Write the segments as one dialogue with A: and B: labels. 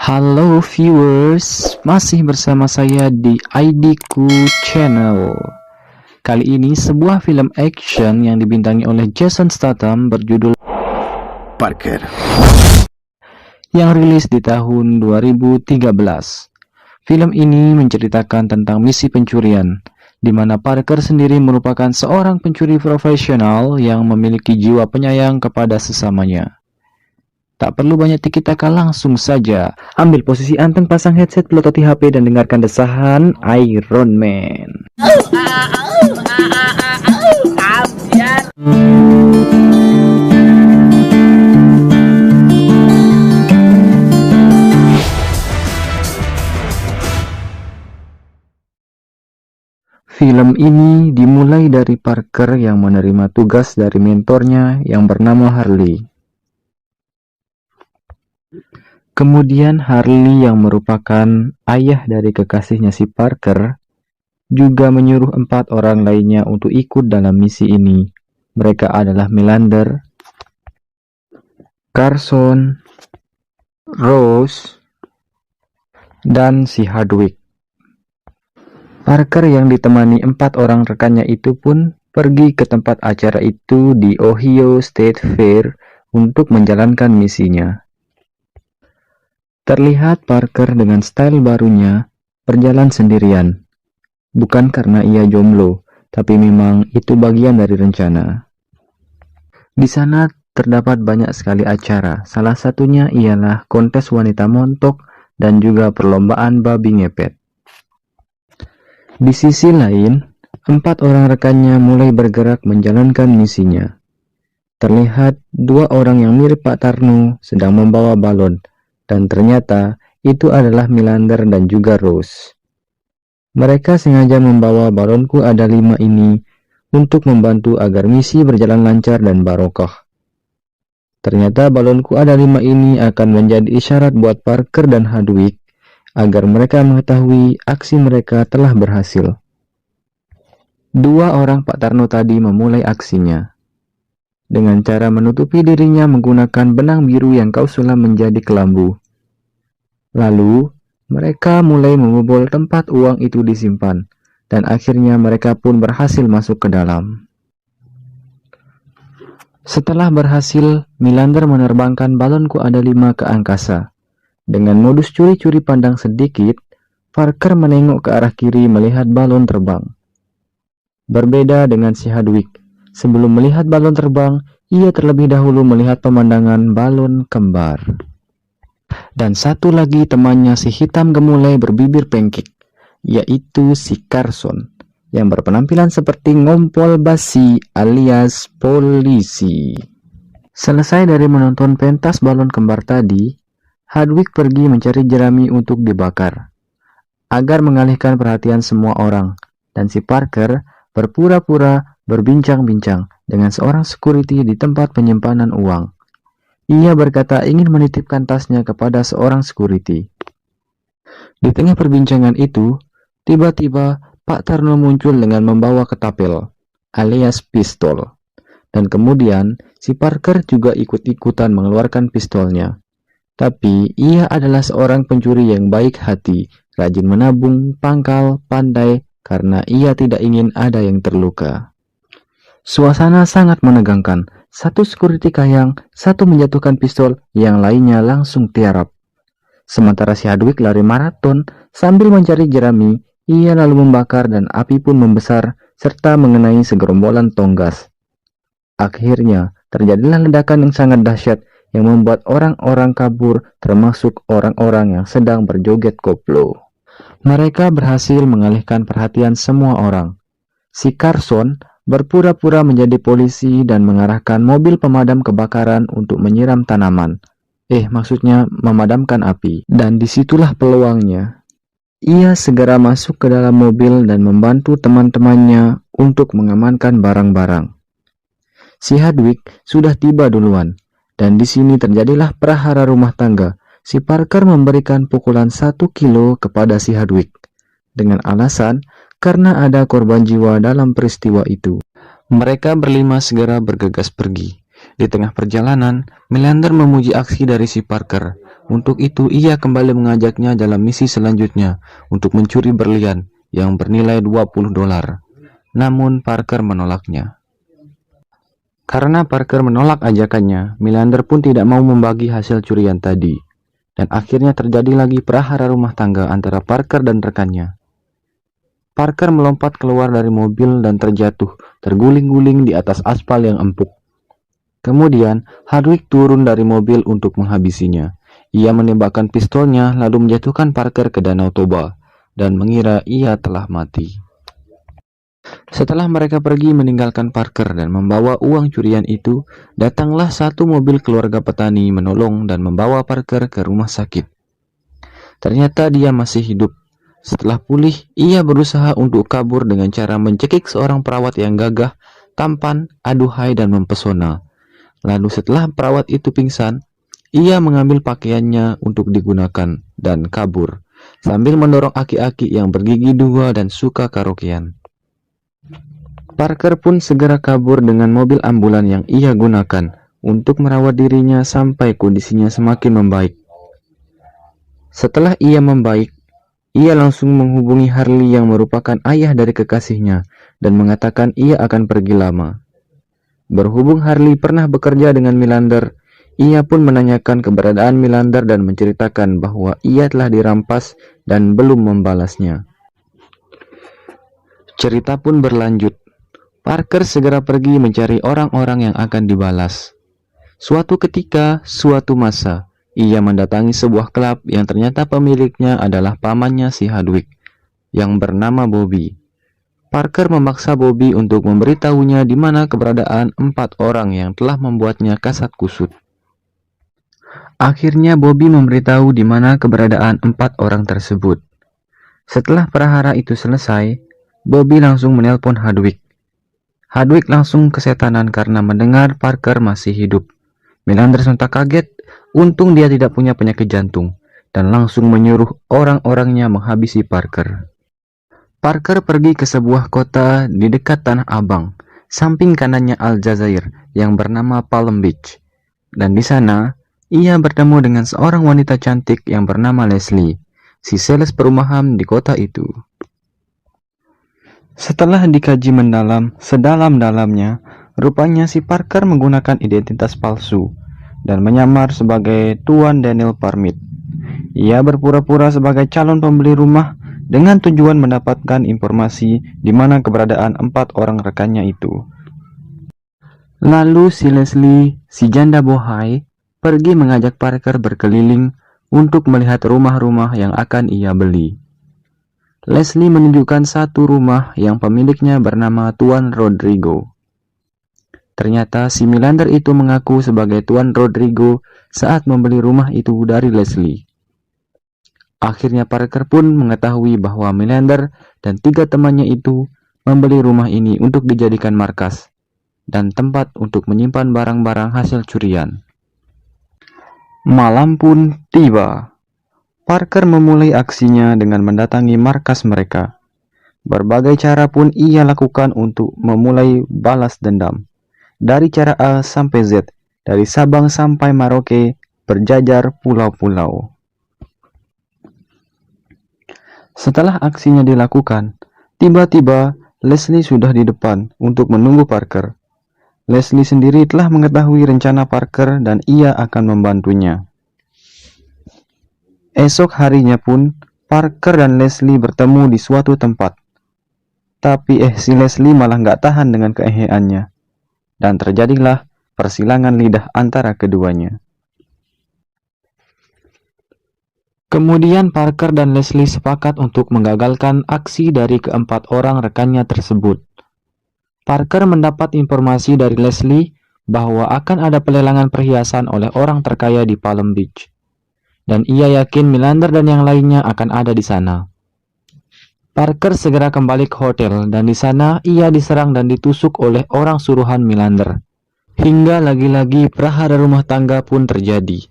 A: Halo viewers, masih bersama saya di ID-ku Channel. Kali ini sebuah film action yang dibintangi oleh Jason Statham berjudul
B: Parker.
A: yang rilis di tahun 2013. Film ini menceritakan tentang misi pencurian, di mana Parker sendiri merupakan seorang pencuri profesional yang memiliki jiwa penyayang kepada sesamanya. Tak perlu banyak tiki-taka, langsung saja ambil posisi anteng, pasang headset, pelototi HP, dan dengarkan desahan Iron Man. Film ini dimulai dari Parker yang menerima tugas dari mentornya yang bernama Harley. Kemudian Harley yang merupakan ayah dari kekasihnya si Parker juga menyuruh 4 orang lainnya untuk ikut dalam misi ini. Mereka adalah Melander, Carson, Rose, dan si Hardwick. Parker yang ditemani 4 orang rekannya itu pun pergi ke tempat acara itu di Ohio State Fair untuk menjalankan misinya. Terlihat Parker dengan style barunya berjalan sendirian. Bukan karena ia jomblo, tapi memang itu bagian dari rencana. Di sana terdapat banyak sekali acara, salah satunya ialah kontes wanita montok dan juga perlombaan babi ngepet. Di sisi lain, 4 orang rekannya mulai bergerak menjalankan misinya. Terlihat 2 orang yang mirip Pak Tarno sedang membawa balon, dan ternyata itu adalah Melander dan juga Rose. Mereka sengaja membawa balonku ada 5 ini untuk membantu agar misi berjalan lancar dan barokah. Ternyata balonku ada 5 ini akan menjadi isyarat buat Parker dan Hardwick agar mereka mengetahui aksi mereka telah berhasil. 2 orang Pak Tarno tadi memulai aksinya dengan cara menutupi dirinya menggunakan benang biru yang kau sulam menjadi kelambu. Lalu, mereka mulai membobol tempat uang itu disimpan, dan akhirnya mereka pun berhasil masuk ke dalam. Setelah berhasil, Melander menerbangkan balonku ada 5 ke angkasa. Dengan modus curi-curi pandang sedikit, Parker menengok ke arah kiri melihat balon terbang. Berbeda dengan si Hardwick, sebelum melihat balon terbang, ia terlebih dahulu melihat pemandangan balon kembar. Dan satu lagi temannya si hitam gemulai berbibir pengkek, yaitu si Carson, yang berpenampilan seperti ngompol basi alias polisi. Selesai dari menonton pentas balon kembar tadi, Hardwick pergi mencari jerami untuk dibakar, agar mengalihkan perhatian semua orang, dan si Parker berpura-pura berbincang-bincang dengan seorang security di tempat penyimpanan uang. Ia berkata ingin menitipkan tasnya kepada seorang security. Di tengah perbincangan itu, tiba-tiba Pak Tarno muncul dengan membawa ketapel, alias pistol. Dan kemudian, si Parker juga ikut-ikutan mengeluarkan pistolnya. Tapi, ia adalah seorang pencuri yang baik hati, rajin menabung, pangkal, pandai, karena ia tidak ingin ada yang terluka. Suasana sangat menegangkan. Satu security kayang, satu menjatuhkan pistol, yang lainnya langsung tiarap. Sementara si Hardwick lari maraton sambil mencari jerami, ia lalu membakar dan api pun membesar serta mengenai segerombolan tonggas. Akhirnya, terjadilah ledakan yang sangat dahsyat yang membuat orang-orang kabur, termasuk orang-orang yang sedang berjoget koplo. Mereka berhasil mengalihkan perhatian semua orang. Si Carson berpura-pura menjadi polisi dan mengarahkan mobil pemadam kebakaran untuk menyiram tanaman. Maksudnya memadamkan api. Dan disitulah peluangnya. Ia segera masuk ke dalam mobil dan membantu teman-temannya untuk mengamankan barang-barang. Si Hardwick sudah tiba duluan, dan di sini terjadilah prahara rumah tangga. Si Parker memberikan pukulan 1 kilo kepada si Hardwick dengan alasan karena ada korban jiwa dalam peristiwa itu. Mereka berlima segera bergegas pergi. Di tengah perjalanan, Melander memuji aksi dari si Parker. Untuk itu, ia kembali mengajaknya dalam misi selanjutnya untuk mencuri berlian yang bernilai $20. Namun Parker menolaknya. Karena Parker menolak ajakannya, Melander pun tidak mau membagi hasil curian tadi. Dan akhirnya terjadi lagi prahara rumah tangga antara Parker dan rekannya. Parker melompat keluar dari mobil dan terjatuh, terguling-guling di atas aspal yang empuk. Kemudian, Hardwick turun dari mobil untuk menghabisinya. Ia menembakkan pistolnya lalu menjatuhkan Parker ke Danau Toba dan mengira ia telah mati. Setelah mereka pergi meninggalkan Parker dan membawa uang curian itu, datanglah satu mobil keluarga petani menolong dan membawa Parker ke rumah sakit. Ternyata dia masih hidup. Setelah pulih, ia berusaha untuk kabur dengan cara mencekik seorang perawat yang gagah, tampan, aduhai, dan mempesona. Lalu setelah perawat itu pingsan, ia mengambil pakaiannya untuk digunakan dan kabur, sambil mendorong aki-aki yang bergigi dua dan suka karaokean. Parker pun segera kabur dengan mobil ambulan yang ia gunakan untuk merawat dirinya sampai kondisinya semakin membaik. Setelah ia membaik, ia langsung menghubungi Harley yang merupakan ayah dari kekasihnya dan mengatakan ia akan pergi lama. Berhubung Harley pernah bekerja dengan Melander, ia pun menanyakan keberadaan Melander dan menceritakan bahwa ia telah dirampas dan belum membalasnya. Cerita pun berlanjut. Parker segera pergi mencari orang-orang yang akan dibalas. Suatu ketika, suatu masa, ia mendatangi sebuah klub yang ternyata pemiliknya adalah pamannya si Hardwick, yang bernama Bobby. Parker memaksa Bobby untuk memberitahunya di mana keberadaan 4 orang yang telah membuatnya kasat kusut. Akhirnya Bobby memberitahu di mana keberadaan 4 orang tersebut. Setelah prahara itu selesai, Bobby langsung menelpon Hardwick. Hardwick langsung kesetanan karena mendengar Parker masih hidup. Melander sontak kaget, untung dia tidak punya penyakit jantung, dan langsung menyuruh orang-orangnya menghabisi Parker. Parker pergi ke sebuah kota di dekat Tanah Abang, samping kanannya Aljazair yang bernama Palm Beach. Dan di sana, ia bertemu dengan seorang wanita cantik yang bernama Leslie, si sales perumahan di kota itu. Setelah dikaji mendalam, sedalam-dalamnya, rupanya si Parker menggunakan identitas palsu dan menyamar sebagai Tuan Daniel Parmit. Ia berpura-pura sebagai calon pembeli rumah dengan tujuan mendapatkan informasi di mana keberadaan 4 orang rekannya itu. Lalu si Leslie, si janda bohai, pergi mengajak Parker berkeliling untuk melihat rumah-rumah yang akan ia beli. Leslie menunjukkan satu rumah yang pemiliknya bernama Tuan Rodrigo. Ternyata si Melander itu mengaku sebagai Tuan Rodrigo saat membeli rumah itu dari Leslie. Akhirnya Parker pun mengetahui bahwa Melander dan 3 temannya itu membeli rumah ini untuk dijadikan markas dan tempat untuk menyimpan barang-barang hasil curian. Malam pun tiba. Parker memulai aksinya dengan mendatangi markas mereka. Berbagai cara pun ia lakukan untuk memulai balas dendam. Dari cara A sampai Z, dari Sabang sampai Merauke, berjajar pulau-pulau. Setelah aksinya dilakukan, tiba-tiba Leslie sudah di depan untuk menunggu Parker. Leslie sendiri telah mengetahui rencana Parker dan ia akan membantunya. Esok harinya pun, Parker dan Leslie bertemu di suatu tempat. Tapi si Leslie malah nggak tahan dengan keeheannya. Dan terjadilah persilangan lidah antara keduanya. Kemudian Parker dan Leslie sepakat untuk menggagalkan aksi dari keempat orang rekannya tersebut. Parker mendapat informasi dari Leslie bahwa akan ada pelelangan perhiasan oleh orang terkaya di Palm Beach. Dan ia yakin Melander dan yang lainnya akan ada di sana. Parker segera kembali ke hotel dan di sana ia diserang dan ditusuk oleh orang suruhan Melander. Hingga lagi-lagi prahara rumah tangga pun terjadi.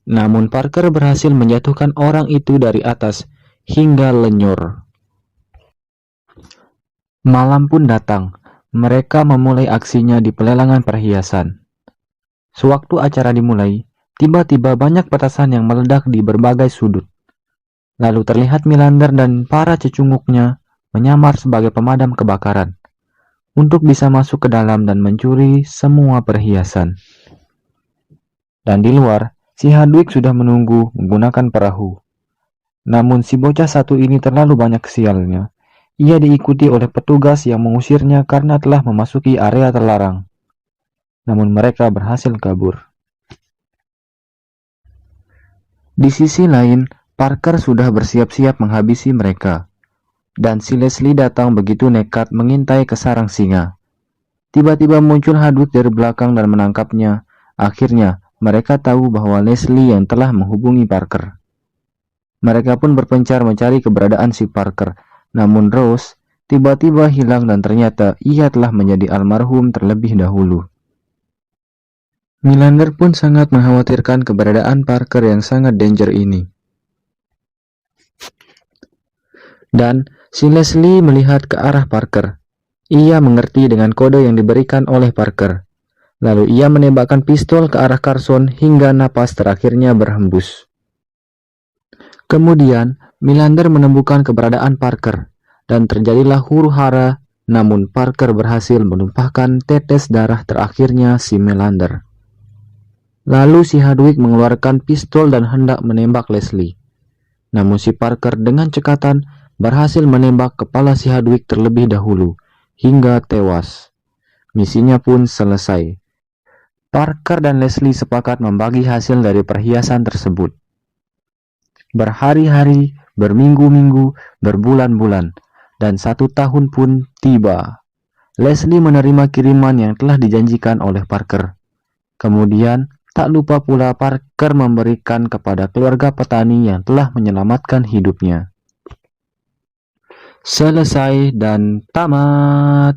A: Namun Parker berhasil menjatuhkan orang itu dari atas hingga lenyur. Malam pun datang. Mereka memulai aksinya di pelelangan perhiasan. Sewaktu acara dimulai, tiba-tiba banyak petasan yang meledak di berbagai sudut. Lalu terlihat Melander dan para cecunguknya menyamar sebagai pemadam kebakaran untuk bisa masuk ke dalam dan mencuri semua perhiasan. Dan di luar, si Hadwig sudah menunggu menggunakan perahu. Namun si bocah satu ini terlalu banyak sialnya. Ia diikuti oleh petugas yang mengusirnya karena telah memasuki area terlarang. Namun mereka berhasil kabur. Di sisi lain, Parker sudah bersiap-siap menghabisi mereka. Dan si Leslie datang begitu nekat mengintai ke sarang singa. Tiba-tiba muncul Hadwig dari belakang dan menangkapnya. Akhirnya, mereka tahu bahwa Leslie yang telah menghubungi Parker. Mereka pun berpencar mencari keberadaan si Parker. Namun Rose tiba-tiba hilang dan ternyata ia telah menjadi almarhum terlebih dahulu. Melander pun sangat mengkhawatirkan keberadaan Parker yang sangat danger ini. Dan si Leslie melihat ke arah Parker. Ia mengerti dengan kode yang diberikan oleh Parker. Lalu ia menembakkan pistol ke arah Carson hingga napas terakhirnya berhembus. Kemudian, Melander menemukan keberadaan Parker, dan terjadilah huru-hara, namun Parker berhasil menumpahkan tetes darah terakhirnya si Melander. Lalu si Hadwig mengeluarkan pistol dan hendak menembak Leslie. Namun si Parker dengan cekatan berhasil menembak kepala si Hadwig terlebih dahulu, hingga tewas. Misinya pun selesai. Parker dan Leslie sepakat membagi hasil dari perhiasan tersebut. Berhari-hari, berminggu-minggu, berbulan-bulan, dan 1 tahun pun tiba. Leslie menerima kiriman yang telah dijanjikan oleh Parker. Kemudian, tak lupa pula Parker memberikan kepada keluarga petani yang telah menyelamatkan hidupnya. Selesai dan tamat.